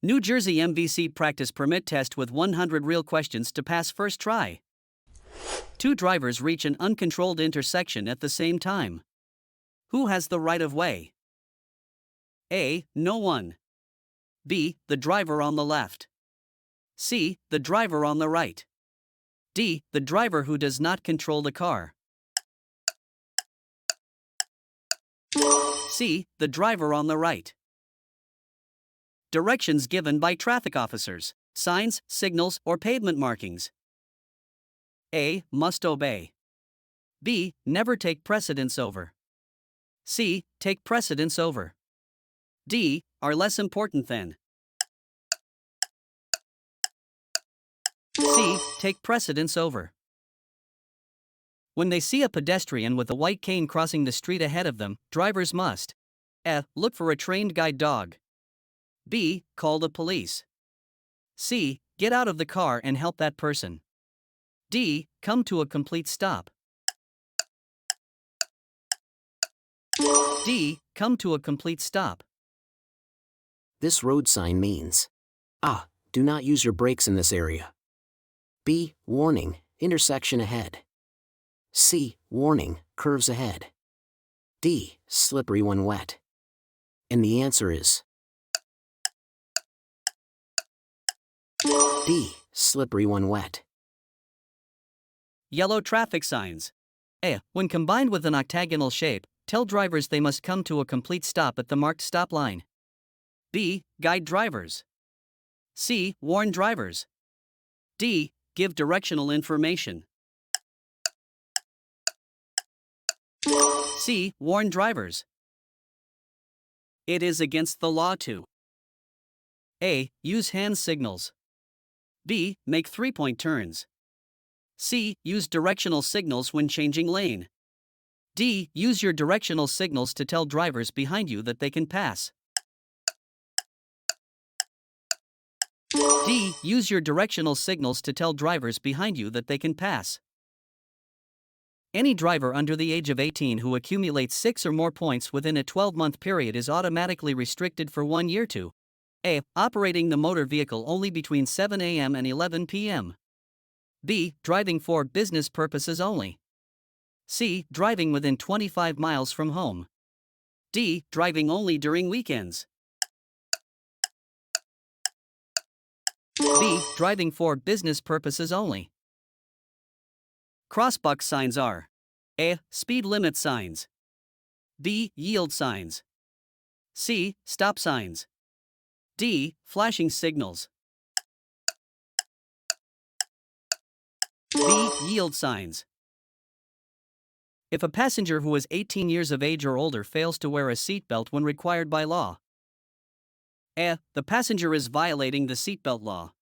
New Jersey MVC practice permit test with 100 real questions to pass first try. Two drivers reach an uncontrolled intersection at the same time. Who has the right of way? A. No one. B. The driver on the left. C. The driver on the right. D. The driver who does not control the car. C. The driver on the right. Directions given by traffic officers, signs, signals, or pavement markings. A. Must obey. B. Never take precedence over. C. Take precedence over. D. Are less important than. C. Take precedence over. When they see a pedestrian with a white cane crossing the street ahead of them, drivers must A. Look for a trained guide dog. B. Call the police. C. Get out of the car and help that person. D. Come to a complete stop. D. Come to a complete stop. This road sign means A. Do not use your brakes in this area. B. Warning, intersection ahead. C. Warning, curves ahead. D. Slippery when wet. And the answer is D. Slippery when wet. Yellow traffic signs. A. When combined with an octagonal shape, tell drivers they must come to a complete stop at the marked stop line. B. Guide drivers. C. Warn drivers. D. Give directional information. C. Warn drivers. It is against the law to A. Use hand signals. B. Make three-point turns. C. Use directional signals when changing lane. D. Use your directional signals to tell drivers behind you that they can pass. D. Use your directional signals to tell drivers behind you that they can pass. Any driver under the age of 18 who accumulates 6 or more points within a 12-month period is automatically restricted for 1 year to A. Operating the motor vehicle only between 7 a.m. and 11 p.m. B. Driving for business purposes only. C. Driving within 25 miles from home. D. Driving only during weekends. B. Driving for business purposes only. Crossbuck signs are A. Speed limit signs. B. Yield signs. C. Stop signs. D. Flashing signals. B. Yield signs. If a passenger who is 18 years of age or older fails to wear a seatbelt when required by law. A. The passenger is violating the seatbelt law.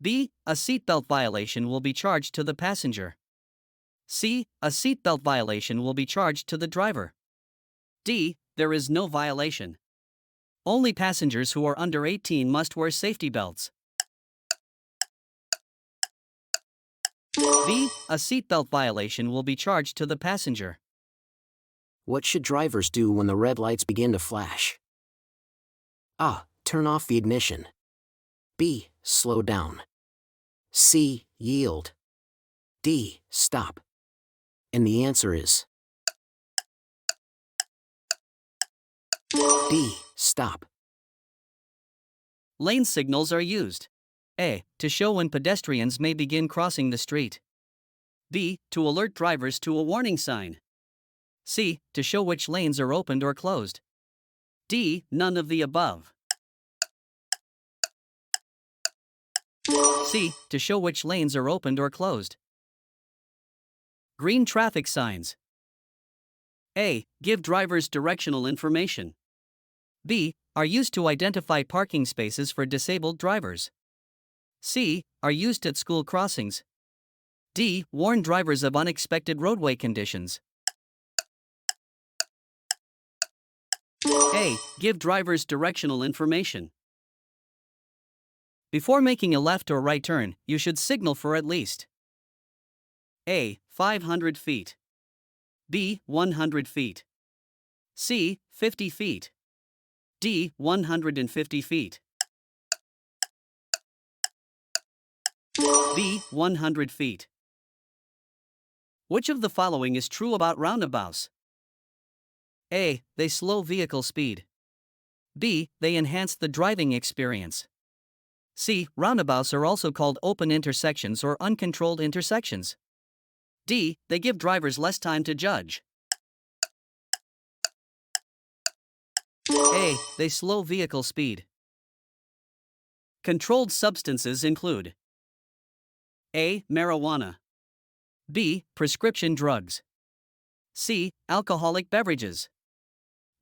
B. A seatbelt violation will be charged to the passenger. C. A seatbelt violation will be charged to the driver. D. There is no violation. Only passengers who are under 18 must wear safety belts. B. A seatbelt violation will be charged to the passenger. What should drivers do when the red lights begin to flash? A. Turn off the ignition. B. Slow down. C. Yield. D. Stop. And the answer is D. Stop. Lane signals are used. A. To show when pedestrians may begin crossing the street. B. To alert drivers to a warning sign. C. To show which lanes are opened or closed. D. None of the above. C. To show which lanes are opened or closed. Green traffic signs. A. Give drivers directional information. B. Are used to identify parking spaces for disabled drivers. C. Are used at school crossings. D. Warn drivers of unexpected roadway conditions. A. Give drivers directional information. Before making a left or right turn, you should signal for at least A. 500 feet. B. 100 feet. C. 50 feet. D. 150 feet. B. 100 feet. Which of the following is true about roundabouts? A. They slow vehicle speed. B. They enhance the driving experience. C. Roundabouts are also called open intersections or uncontrolled intersections. D. They give drivers less time to judge. A. They slow vehicle speed. Controlled substances include A. Marijuana. B. Prescription drugs. C. Alcoholic beverages.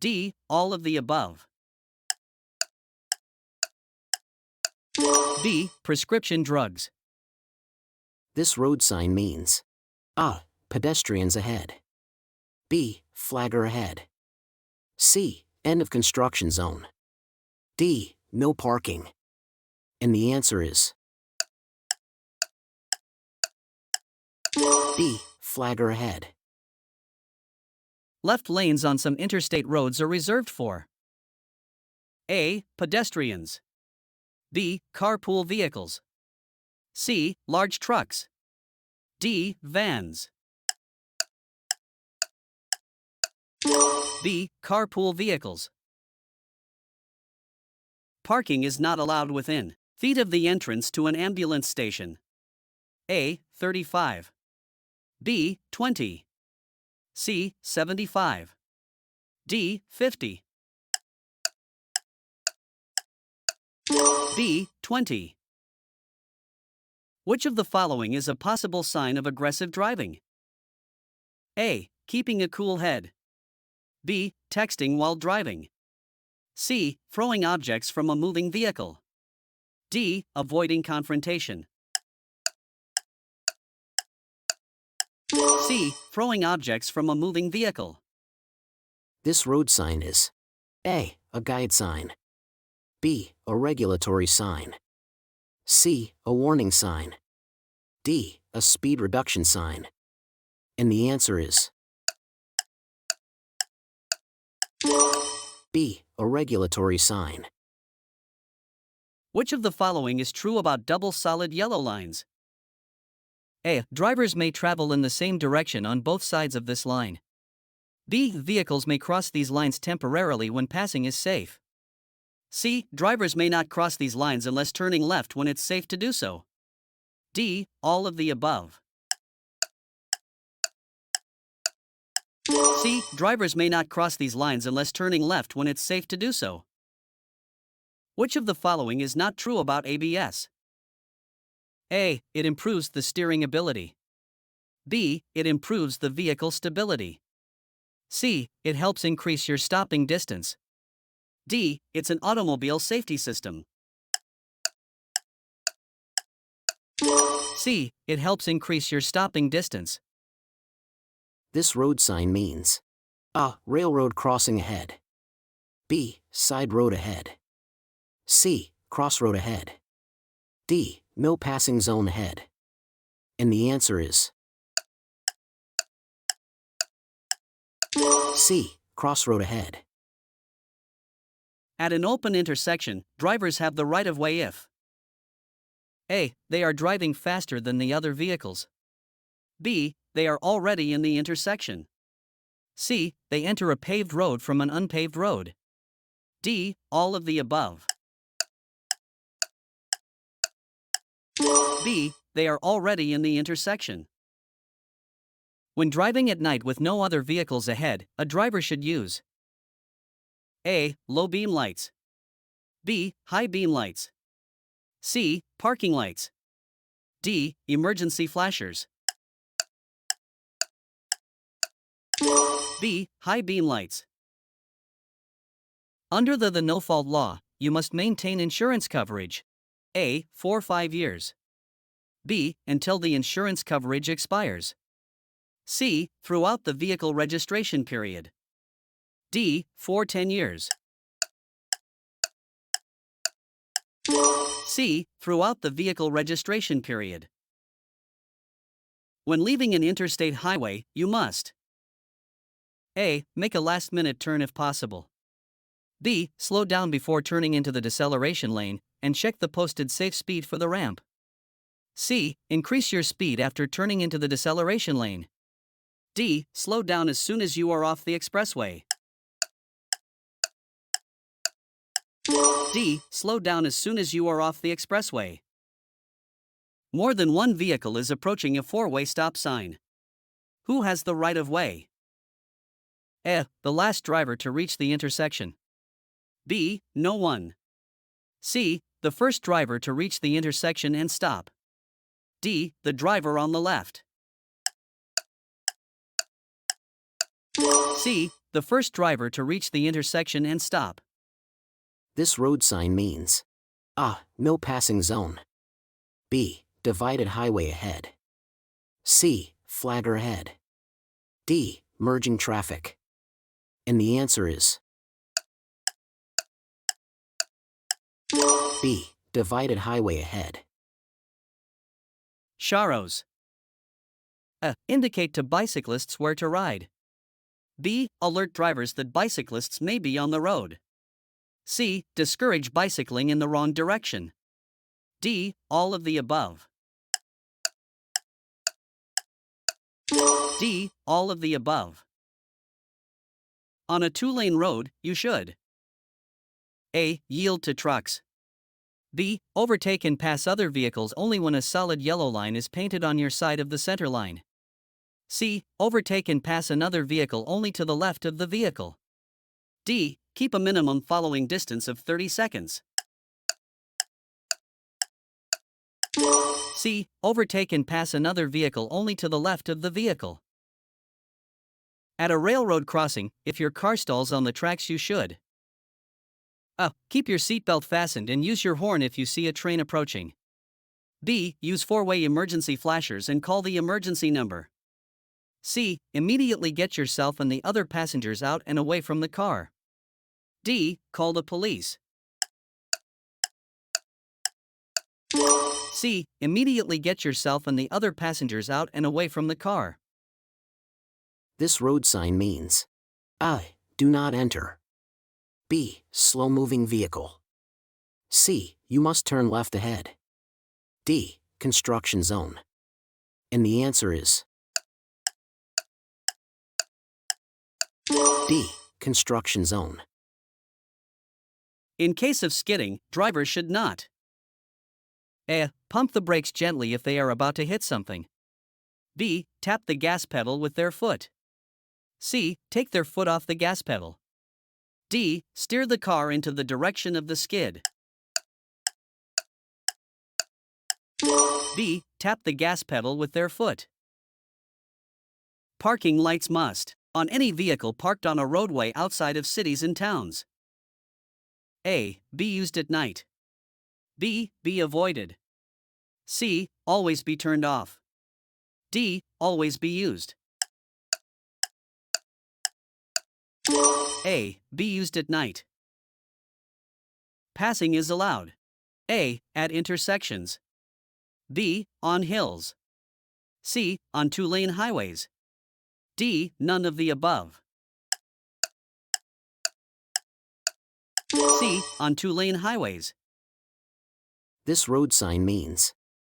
D. All of the above. B. Prescription drugs. This road sign means A. Pedestrians ahead. B. Flagger ahead. C. End of construction zone. D. No parking. And the answer is B. Flagger ahead. Left lanes on some interstate roads are reserved for A. Pedestrians. B. Carpool vehicles. C. Large trucks. D. Vans. B. Carpool vehicles. Parking is not allowed within feet of the entrance to an ambulance station. A. 35. B. 20. C. 75. D. 50. B. 20. Which of the following is a possible sign of aggressive driving? A. Keeping a cool head. B. Texting while driving. C. Throwing objects from a moving vehicle. D. Avoiding confrontation. C. Throwing objects from a moving vehicle. This road sign is A. A guide sign. B. A regulatory sign. C. A warning sign. D. A speed reduction sign. And the answer is B. A regulatory sign. Which of the following is true about double solid yellow lines? A. Drivers may travel in the same direction on both sides of this line. B. Vehicles may cross these lines temporarily when passing is safe. C. Drivers may not cross these lines unless turning left when it's safe to do so. D. All of the above. C. Drivers may not cross these lines unless turning left when it's safe to do so. Which of the following is not true about ABS? A. It improves the steering ability. B. It improves the vehicle stability. C. It helps increase your stopping distance. D. It's an automobile safety system. C. It helps increase your stopping distance. This road sign means A. Railroad crossing ahead. B. Side road ahead. C. Crossroad ahead. D. No passing zone ahead. And the answer is C. Crossroad ahead. At an open intersection, drivers have the right of way if A. They are driving faster than the other vehicles. B. They are already in the intersection. C. They enter a paved road from an unpaved road. D. All of the above. B. They are already in the intersection. When driving at night with no other vehicles ahead, a driver should use A. Low beam lights. B. High beam lights. C. Parking lights. D. Emergency flashers. B. High beam lights. Under the no-fault law, you must maintain insurance coverage. A. For 5 years. B. Until the insurance coverage expires. C. Throughout the vehicle registration period. D. For 10 years. C. Throughout the vehicle registration period. When leaving an interstate highway, you must A. Make a last-minute turn if possible. B. Slow down before turning into the deceleration lane, and check the posted safe speed for the ramp. C. Increase your speed after turning into the deceleration lane. D. Slow down as soon as you are off the expressway. D. Slow down as soon as you are off the expressway. More than one vehicle is approaching a four-way stop sign. Who has the right of way? A. The last driver to reach the intersection. B. No one. C. The first driver to reach the intersection and stop. D. The driver on the left. C. The first driver to reach the intersection and stop. This road sign means A. No passing zone. B. Divided highway ahead. C. Flagger ahead. D. Merging traffic. And the answer is B. Divided highway ahead. Sharrows. A. Indicate to bicyclists where to ride. B. Alert drivers that bicyclists may be on the road. C. Discourage bicycling in the wrong direction. D. All of the above. D. All of the above. On a two-lane road, you should A. Yield to trucks. B. Overtake and pass other vehicles only when a solid yellow line is painted on your side of the center line. C. Overtake and pass another vehicle only to the left of the vehicle. D. Keep a minimum following distance of 30 seconds. C. Overtake and pass another vehicle only to the left of the vehicle. At a railroad crossing, if your car stalls on the tracks, you should A. Keep your seatbelt fastened and use your horn if you see a train approaching. B. Use four-way emergency flashers and call the emergency number. C. Immediately get yourself and the other passengers out and away from the car. D. Call the police. C. Immediately get yourself and the other passengers out and away from the car. This road sign means A. Do not enter. B. Slow-moving vehicle. C. You must turn left ahead. D. Construction zone. And the answer is D. Construction zone. In case of skidding, drivers should not A. Pump the brakes gently if they are about to hit something. B. Tap the gas pedal with their foot. C. Take their foot off the gas pedal. D. Steer the car into the direction of the skid. B. Tap the gas pedal with their foot. Parking lights must on any vehicle parked on a roadway outside of cities and towns. A. Be used at night. B. Be avoided. C. Always be turned off. D. Always be used. A. Be used at night. Passing is allowed. A. At intersections. B. On hills. C. On two-lane highways. D. None of the above. C. On two-lane highways. This road sign means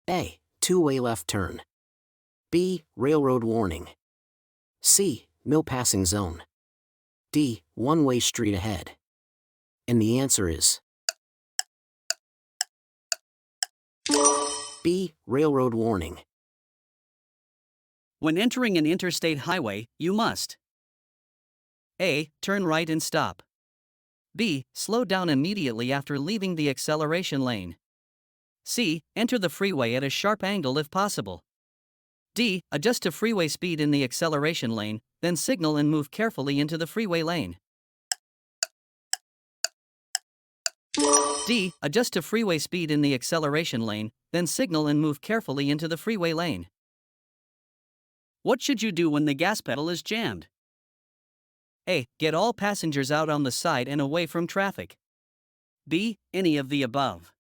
A. Two-way left turn. B. Railroad warning. C. No passing zone. D. One-way street ahead. And the answer is B. Railroad warning. When entering an interstate highway, you must A. Turn right and stop. B. Slow down immediately after leaving the acceleration lane. C. Enter the freeway at a sharp angle if possible. D. Adjust to freeway speed in the acceleration lane, then signal and move carefully into the freeway lane. D. Adjust to freeway speed in the acceleration lane, then signal and move carefully into the freeway lane. What should you do when the gas pedal is jammed? A. Get all passengers out on the side and away from traffic. B. Any of the above.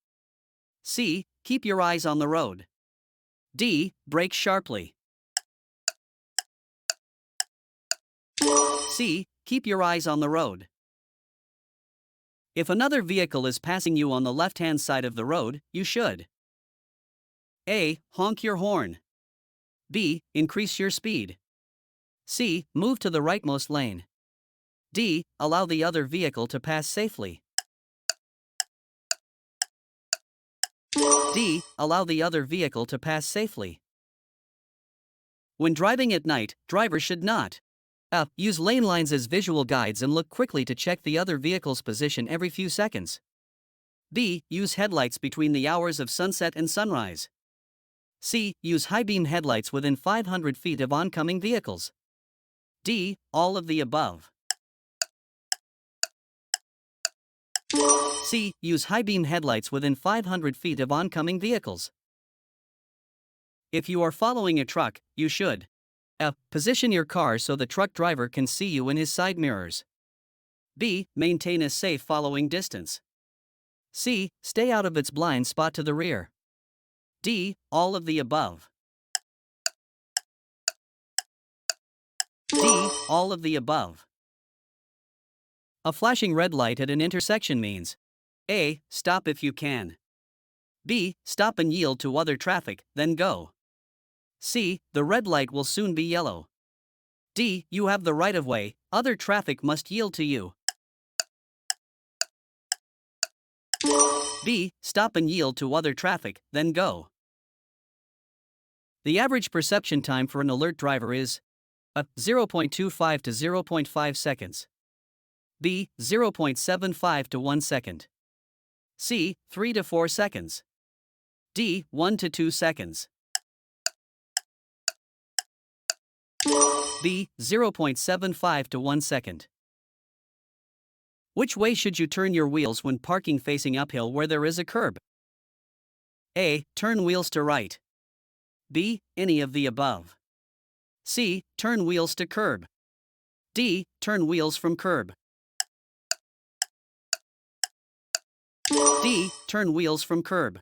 C. Keep your eyes on the road. D. Brake sharply. C. Keep your eyes on the road. If another vehicle is passing you on the left-hand side of the road, you should A. Honk your horn. B. Increase your speed. C. Move to the rightmost lane. D. Allow the other vehicle to pass safely. D. Allow the other vehicle to pass safely. When driving at night, drivers should not A. Use lane lines as visual guides and look quickly to check the other vehicle's position every few seconds. B. Use headlights between the hours of sunset and sunrise. C. Use high-beam headlights within 500 feet of oncoming vehicles. D. All of the above. C. Use high-beam headlights within 500 feet of oncoming vehicles. If you are following a truck, you should A. Position your car so the truck driver can see you in his side mirrors. B. Maintain a safe following distance. C. Stay out of its blind spot to the rear. D. All of the above. D. All of the above. A flashing red light at an intersection means A. Stop if you can. B. Stop and yield to other traffic, then go. C. The red light will soon be yellow. D. You have the right of way, other traffic must yield to you. B. Stop and yield to other traffic, then go. The average perception time for an alert driver is A. 0.25 to 0.5 seconds. B. 0.75 to 1 second. C. 3 to 4 seconds. D. 1 to 2 seconds. B. 0.75 to 1 second. Which way should you turn your wheels when parking facing uphill where there is a curb? A. Turn wheels to right. B. Any of the above. C. Turn wheels to curb. D. Turn wheels from curb. D. Turn wheels from curb.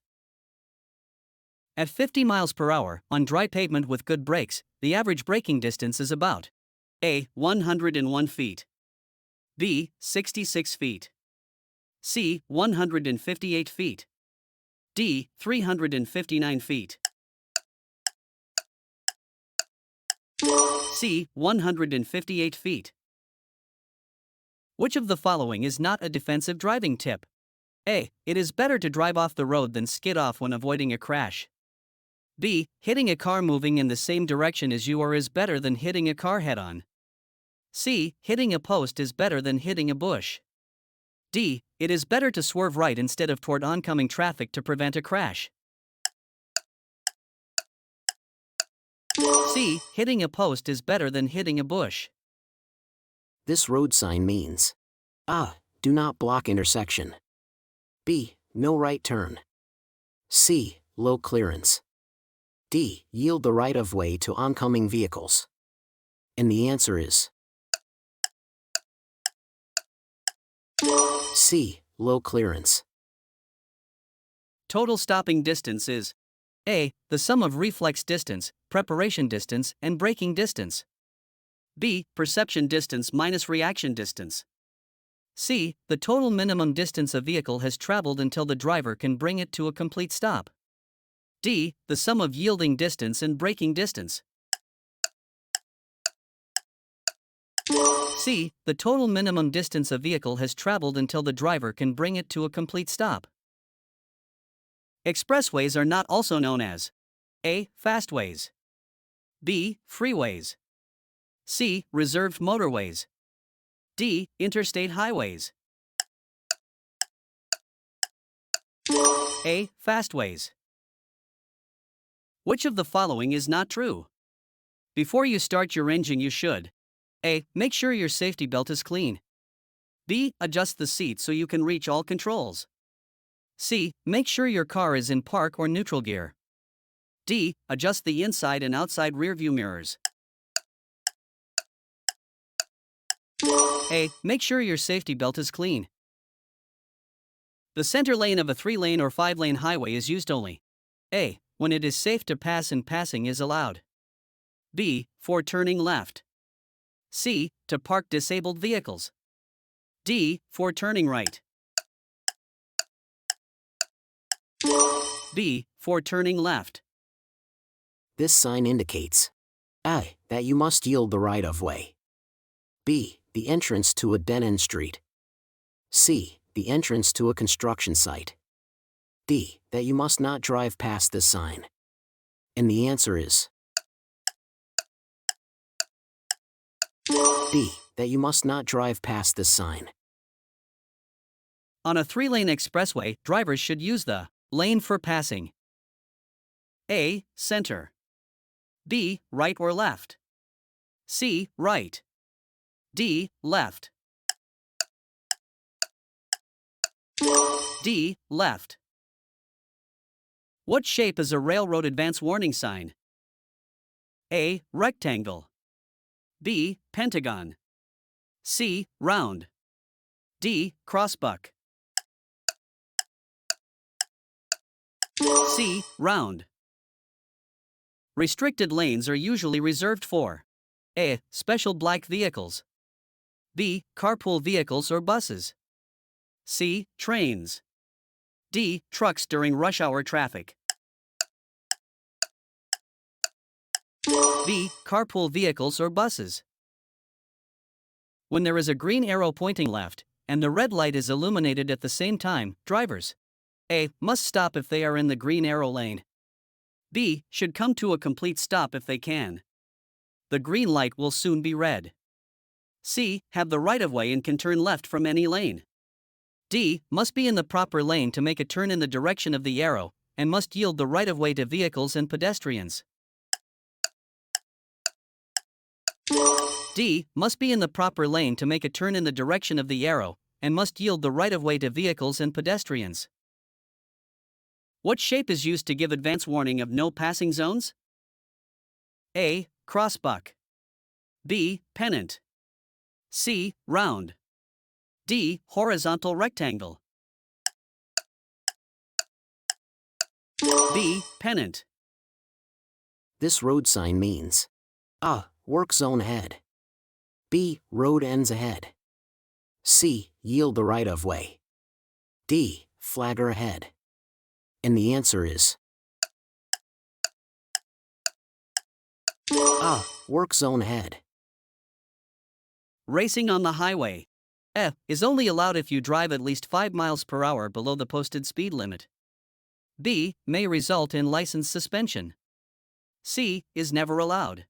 At 50 miles per hour, on dry pavement with good brakes, the average braking distance is about A. 101 feet. B. 66 feet. C. 158 feet. D. 359 feet. C. 158 feet. Which of the following is not a defensive driving tip? A. It is better to drive off the road than skid off when avoiding a crash. B. Hitting a car moving in the same direction as you or is better than hitting a car head-on. C. Hitting a post is better than hitting a bush. D. It is better to swerve right instead of toward oncoming traffic to prevent a crash. C. Hitting a post is better than hitting a bush. This road sign means A. Do not block intersection. B. No right turn. C. Low clearance. D. Yield the right of way to oncoming vehicles. And the answer is C. Low clearance. Total stopping distance is A. The sum of reflex distance, preparation distance, and braking distance. B. Perception distance minus reaction distance. C. The total minimum distance a vehicle has traveled until the driver can bring it to a complete stop. D. The sum of yielding distance and braking distance. C. The total minimum distance a vehicle has traveled until the driver can bring it to a complete stop. Expressways are not also known as A. Fastways. B. Freeways. C. Reserved motorways. D. Interstate highways. A. Fastways. Which of the following is not true? Before you start your engine you should A. Make sure your safety belt is clean. B. Adjust the seat so you can reach all controls. C. Make sure your car is in park or neutral gear. D. Adjust the inside and outside rearview mirrors. A. Make sure your safety belt is clean. The center lane of a 3-lane or 5-lane highway is used only A. When it is safe to pass and passing is allowed. B. For turning left. C. To park disabled vehicles. D. For turning right. B. For turning left. This sign indicates A. That you must yield the right-of-way. B. The entrance to a dead-end street. C. The entrance to a construction site. D. That you must not drive past this sign. And the answer is D. That you must not drive past this sign. On a 3-lane expressway, drivers should use the lane for passing. A. Center. B. Right or left. C. Right. D. Left. D. Left. What shape is a railroad advance warning sign? A. Rectangle. B. Pentagon. C. Round. D. Crossbuck. C. Round. Restricted lanes are usually reserved for A. Special black vehicles. B. Carpool vehicles or buses. C. Trains. D. Trucks during rush hour traffic. B. Carpool vehicles or buses. When there is a green arrow pointing left, and the red light is illuminated at the same time, drivers A. Must stop if they are in the green arrow lane. B. Should come to a complete stop if they can. The green light will soon be red. C. Have the right-of-way and can turn left from any lane. D. Must be in the proper lane to make a turn in the direction of the arrow, and must yield the right-of-way to vehicles and pedestrians. D. Must be in the proper lane to make a turn in the direction of the arrow, and must yield the right-of-way to vehicles and pedestrians. What shape is used to give advance warning of no passing zones? A. Crossbuck. B. Pennant. C. Round. D. Horizontal rectangle. B. Pennant. This road sign means A. Work zone ahead. B. Road ends ahead. C. Yield the right-of-way. D. Flagger ahead. And the answer is A. Work zone ahead. Racing on the highway. F is only allowed if you drive at least 5 miles per hour below the posted speed limit. B. May result in license suspension. C. Is never allowed.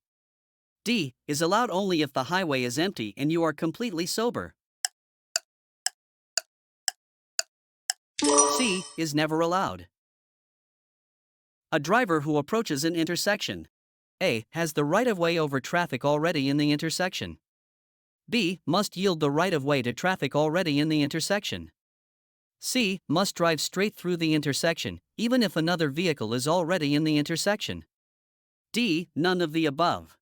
D. Is allowed only if the highway is empty and you are completely sober. C. Is never allowed. A driver who approaches an intersection. A. Has the right-of-way over traffic already in the intersection. B. Must yield the right-of-way to traffic already in the intersection. C. Must drive straight through the intersection, even if another vehicle is already in the intersection. D. None of the above.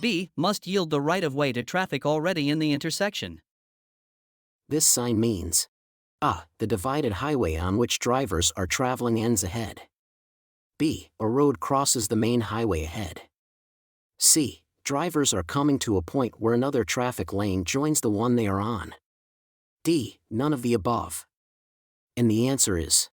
B. Must yield the right-of-way to traffic already in the intersection. This sign means A. The divided highway on which drivers are traveling ends ahead. B. A road crosses the main highway ahead. C. Drivers are coming to a point where another traffic lane joins the one they are on. D. None of the above. And the answer is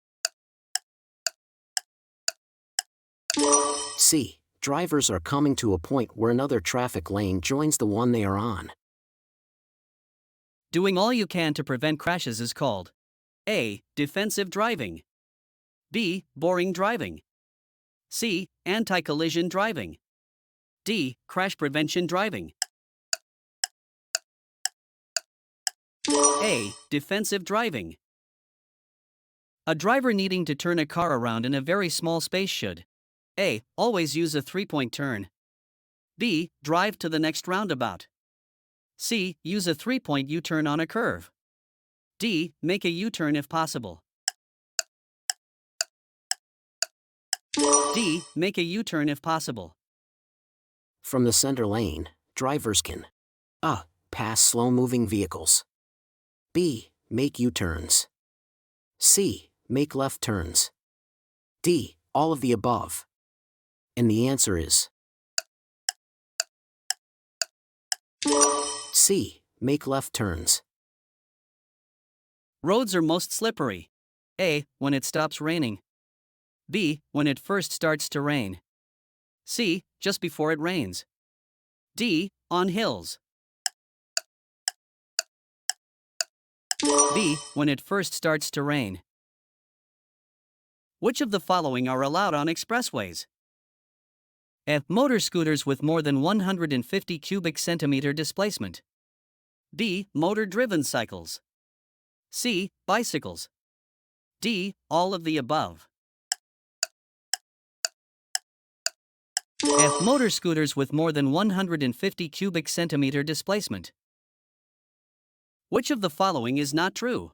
C. Drivers are coming to a point where another traffic lane joins the one they are on. Doing all you can to prevent crashes is called A. Defensive driving. B. Boring driving. C. Anti-collision driving. D. Crash prevention driving. A. Defensive driving. A driver needing to turn a car around in a very small space should A. Always use a 3-point turn. B. Drive to the next roundabout. C. Use a 3-point U-turn on a curve. D. Make a U-turn if possible. D. Make a U-turn if possible. From the center lane, drivers can A. Pass slow-moving vehicles. B. Make U-turns. C. Make left turns. D. All of the above. And the answer is C. Make left turns. Roads are most slippery. A. When it stops raining. B. When it first starts to rain. C. Just before it rains. D. On hills. B. When it first starts to rain. Which of the following are allowed on expressways? A. Motor scooters with more than 150 cubic centimeter displacement. B. Motor-driven cycles. C. Bicycles. D. All of the above. F. Motor scooters with more than 150 cubic centimeter displacement. Which of the following is not true?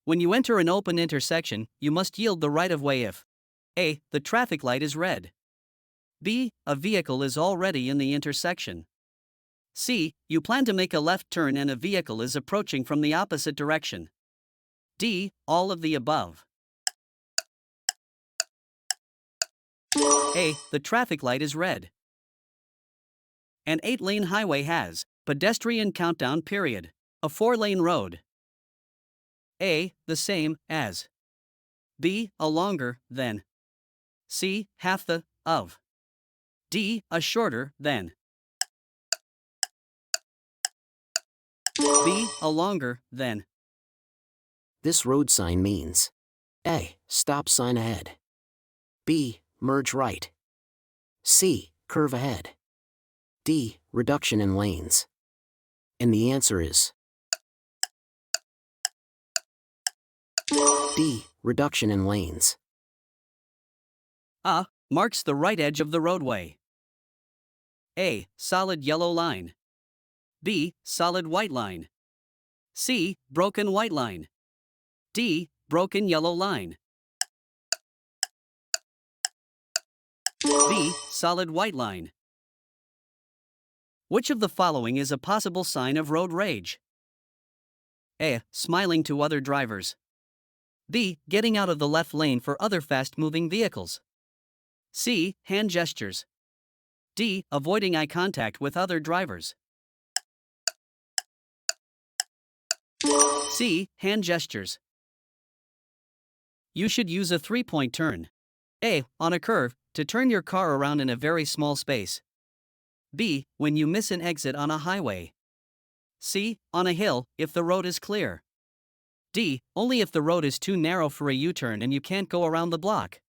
When you enter an open intersection, you must yield the right-of-way if A. The traffic light is red. B. A vehicle is already in the intersection. C. You plan to make a left turn and a vehicle is approaching from the opposite direction. D. All of the above. A. The traffic light is red. An 8-lane highway has pedestrian countdown period. A 4-lane road. A. The same as. B. A longer than. C. Half the of. D. A shorter than. B. A longer than. This road sign means A. Stop sign ahead. B. Merge right. C. Curve ahead. D. Reduction in lanes. And the answer is D. Reduction in lanes. A. Marks the right edge of the roadway. A. Solid yellow line. B. Solid white line. C. Broken white line. D. Broken yellow line. B. Solid white line. Which of the following is a possible sign of road rage? A. Smiling to other drivers. B. Getting out of the left lane for other fast-moving vehicles. C. Hand gestures. D. Avoiding eye contact with other drivers. C. Hand gestures. You should use a 3-point turn. A. On a curve, to turn your car around in a very small space. B. When you miss an exit on a highway. C. On a hill, if the road is clear. D. Only if the road is too narrow for a U-turn and you can't go around the block.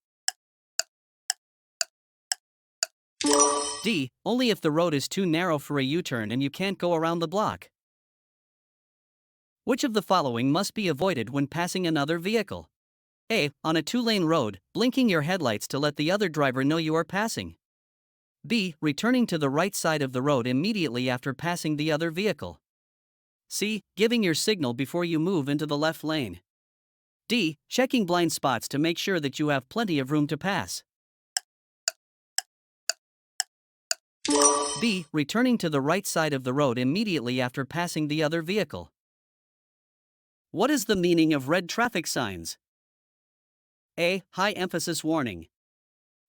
D. Only if the road is too narrow for a U-turn and you can't go around the block. Which of the following must be avoided when passing another vehicle? A. On a 2-lane road, blinking your headlights to let the other driver know you are passing. B. Returning to the right side of the road immediately after passing the other vehicle. C. Giving your signal before you move into the left lane. D. Checking blind spots to make sure that you have plenty of room to pass. B. Returning to the right side of the road immediately after passing the other vehicle. What is the meaning of red traffic signs? A. High emphasis warning.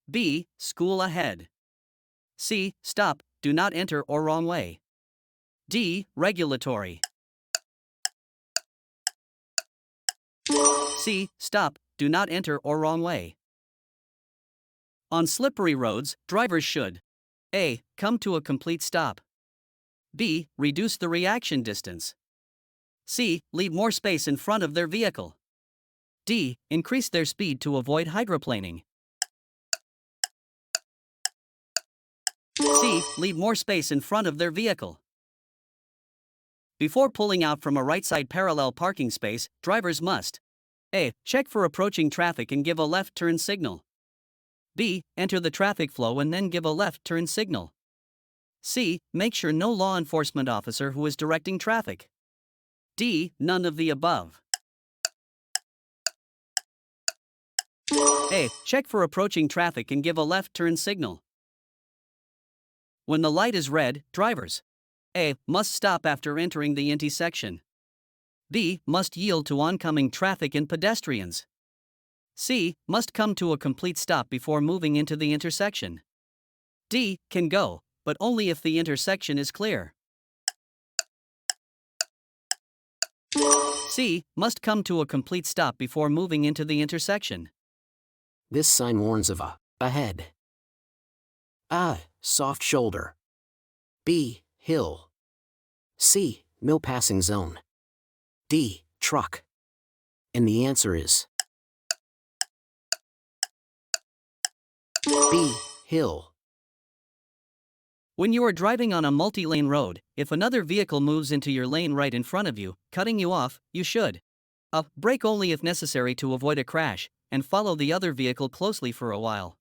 B. School ahead. C. Stop, do not enter or wrong way. D. Regulatory. C. Stop, do not enter or wrong way. On slippery roads, drivers should A. Come to a complete stop. B. Reduce the reaction distance. C. Leave more space in front of their vehicle. D. Increase their speed to avoid hydroplaning. C. Leave more space in front of their vehicle. Before pulling out from a right-side parallel parking space, drivers must A. Check for approaching traffic and give a left turn signal. B. Enter the traffic flow and then give a left turn signal. C. Make sure no law enforcement officer who is directing traffic. D. None of the above. A. Check for approaching traffic and give a left turn signal. When the light is red, drivers A. Must stop after entering the intersection. B. Must yield to oncoming traffic and pedestrians. C. Must come to a complete stop before moving into the intersection. D. Can go, but only if the intersection is clear. C. Must come to a complete stop before moving into the intersection. This sign warns of ahead. A. Soft shoulder. B. Hill. C. No passing zone. D. Truck. And the answer is B. Hill. When you are driving on a multi-lane road, if another vehicle moves into your lane right in front of you, cutting you off, you should A. Brake only if necessary to avoid a crash, and follow the other vehicle closely for a while.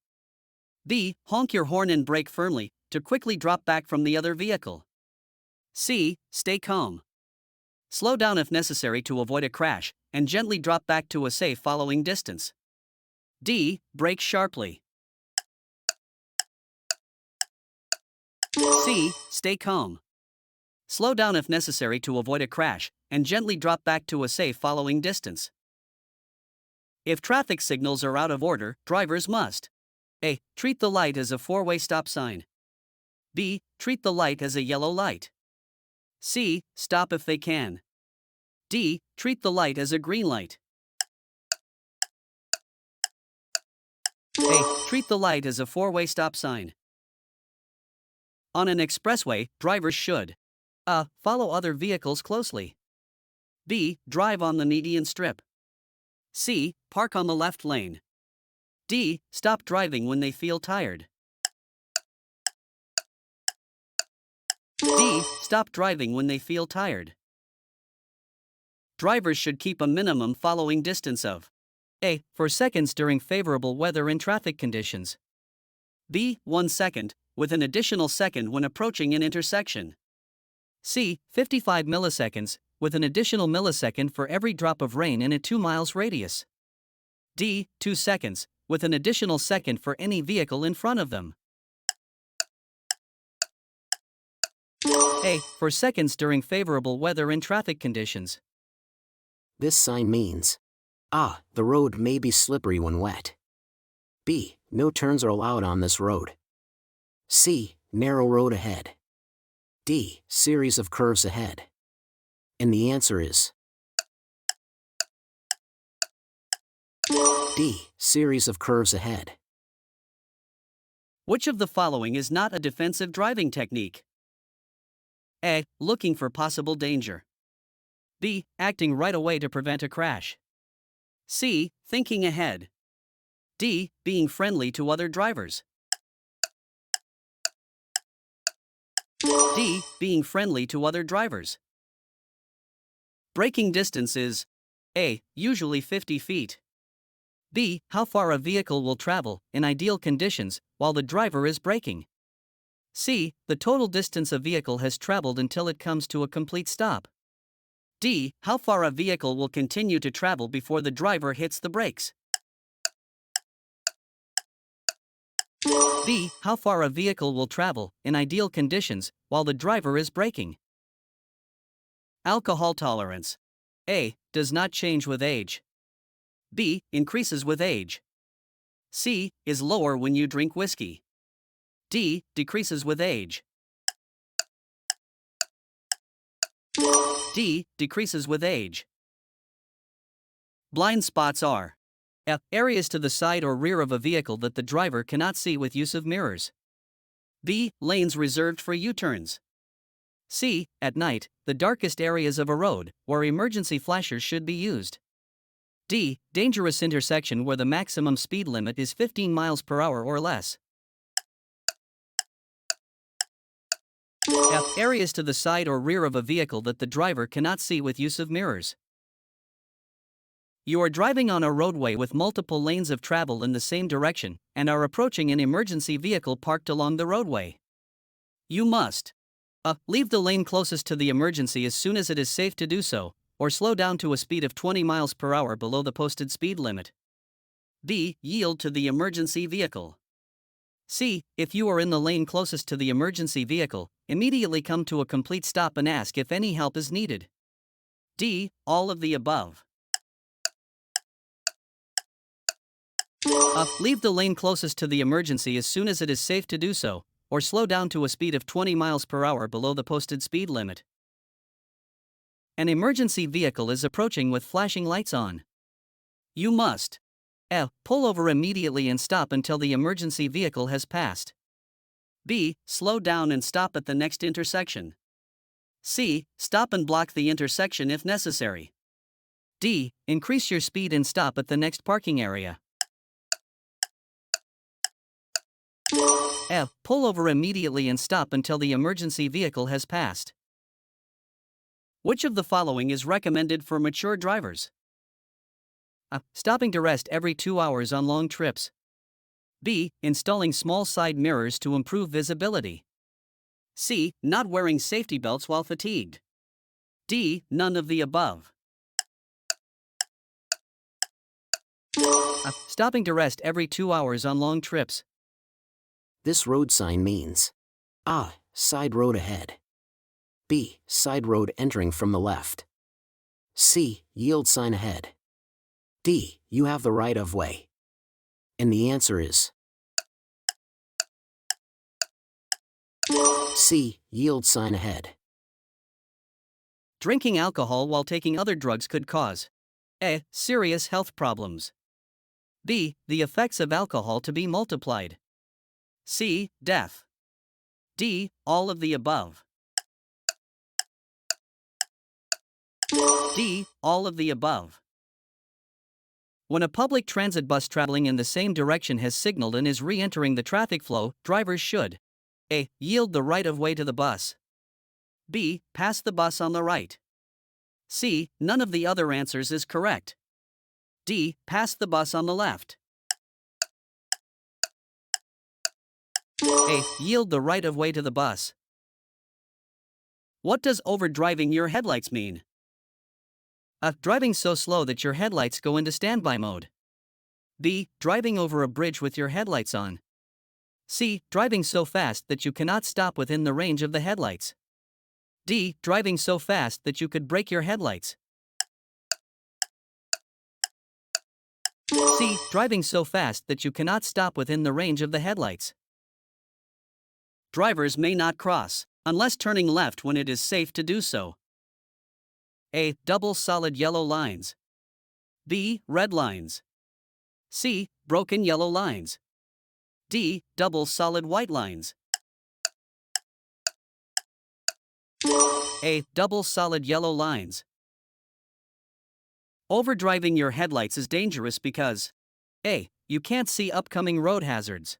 B. Honk your horn and brake firmly, to quickly drop back from the other vehicle. C. Stay calm. Slow down if necessary to avoid a crash, and gently drop back to a safe following distance. D. Brake sharply. C. Stay calm. Slow down if necessary to avoid a crash, and gently drop back to a safe following distance. If traffic signals are out of order, drivers must A. Treat the light as a four-way stop sign. B. Treat the light as a yellow light. C. Stop if they can. D. Treat the light as a green light. A. Treat the light as a four-way stop sign. On an expressway, drivers should A. Follow other vehicles closely. B. Drive on the median strip. C. Park on the left lane. D. Stop driving when they feel tired. D. Stop driving when they feel tired. Drivers should keep a minimum following distance of A. 4 seconds during favorable weather and traffic conditions. B. 1 second, with an additional second when approaching an intersection. C. 55 milliseconds, with an additional millisecond for every drop of rain in a 2 miles radius. D. 2 seconds, with an additional second for any vehicle in front of them. A. 4 seconds during favorable weather and traffic conditions. This sign means A. The road may be slippery when wet. B. No turns are allowed on this road. C. Narrow road ahead. D. Series of curves ahead. And the answer is D. Series of curves ahead. Which of the following is not a defensive driving technique? A. Looking for possible danger. B. Acting right away to prevent a crash. C. Thinking ahead. D. Being friendly to other drivers. D. Being friendly to other drivers. Braking distance is A. Usually 50 feet. B. How far a vehicle will travel, in ideal conditions, while the driver is braking. C. The total distance a vehicle has traveled until it comes to a complete stop. D. How far a vehicle will continue to travel before the driver hits the brakes. B. How far a vehicle will travel, in ideal conditions, while the driver is braking. Alcohol tolerance. A. Does not change with age. B. Increases with age. C. Is lower when you drink whiskey. D. Decreases with age. D. Decreases with age. Blind spots are A. Areas to the side or rear of a vehicle that the driver cannot see with use of mirrors. B. Lanes reserved for U-turns. C. At night, the darkest areas of a road, where emergency flashers should be used. D. Dangerous intersection where the maximum speed limit is 15 miles per hour or less. F. Areas to the side or rear of a vehicle that the driver cannot see with use of mirrors. You are driving on a roadway with multiple lanes of travel in the same direction and are approaching an emergency vehicle parked along the roadway. You must A. Leave the lane closest to the emergency as soon as it is safe to do so, or slow down to a speed of 20 miles per hour below the posted speed limit. B. Yield to the emergency vehicle. C. If you are in the lane closest to the emergency vehicle, immediately come to a complete stop and ask if any help is needed. D. All of the above. A. Leave the lane closest to the emergency as soon as it is safe to do so, or slow down to a speed of 20 miles per hour below the posted speed limit. An emergency vehicle is approaching with flashing lights on. You must A. Pull over immediately and stop until the emergency vehicle has passed. B. Slow down and stop at the next intersection. C. Stop and block the intersection if necessary. D. Increase your speed and stop at the next parking area. F. Pull over immediately and stop until the emergency vehicle has passed. Which of the following is recommended for mature drivers? A. Stopping to rest every 2 hours on long trips. B. Installing small side mirrors to improve visibility. C. Not wearing safety belts while fatigued. D. None of the above. A. Stopping to rest every 2 hours on long trips. This road sign means A. Side road ahead. B. Side road entering from the left. C. Yield sign ahead. D. You have the right of way. And the answer is C. Yield sign ahead. Drinking alcohol while taking other drugs could cause A. Serious health problems. B. The effects of alcohol to be multiplied. C. Death. D. All of the above. D. All of the above. When a public transit bus traveling in the same direction has signaled and is re-entering the traffic flow, drivers should A. Yield the right of way to the bus. B. Pass the bus on the right. C. None of the other answers is correct. D. Pass the bus on the left. A. Yield the right of way to the bus. What does overdriving your headlights mean? A. Driving so slow that your headlights go into standby mode. B. Driving over a bridge with your headlights on. C. Driving so fast that you cannot stop within the range of the headlights. D. Driving so fast that you could break your headlights. C. Driving so fast that you cannot stop within the range of the headlights. Drivers may not cross, unless turning left when it is safe to do so. A. Double solid yellow lines. B. Red lines. C. Broken yellow lines. D. Double solid white lines. A. Double solid yellow lines. Overdriving your headlights is dangerous because A. You can't see upcoming road hazards.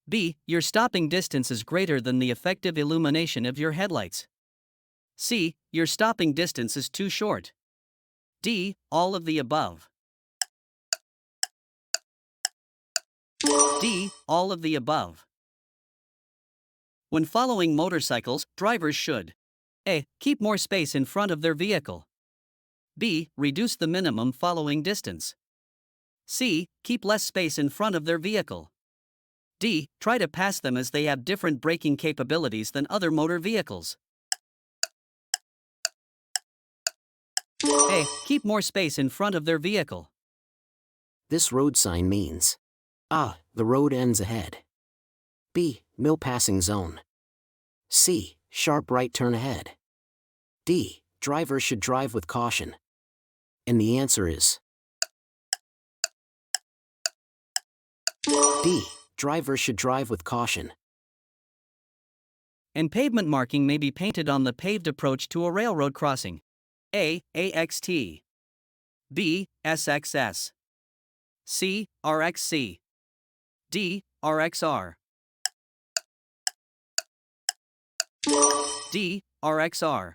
B. Your stopping distance is greater than the effective illumination of your headlights. C. Your stopping distance is too short. D. All of the above. D. All of the above. When following motorcycles, drivers should A. Keep more space in front of their vehicle. B. Reduce the minimum following distance. C. Keep less space in front of their vehicle. D. Try to pass them as they have different braking capabilities than other motor vehicles. A. Keep more space in front of their vehicle. This road sign means A. The road ends ahead. B. No passing zone. C. Sharp right turn ahead. D. Drivers should drive with caution. And the answer is D. Drivers should drive with caution. And pavement marking may be painted on the paved approach to a railroad crossing. A. AXT. B. SXS. C. RXC. D. RXR. D. RXR.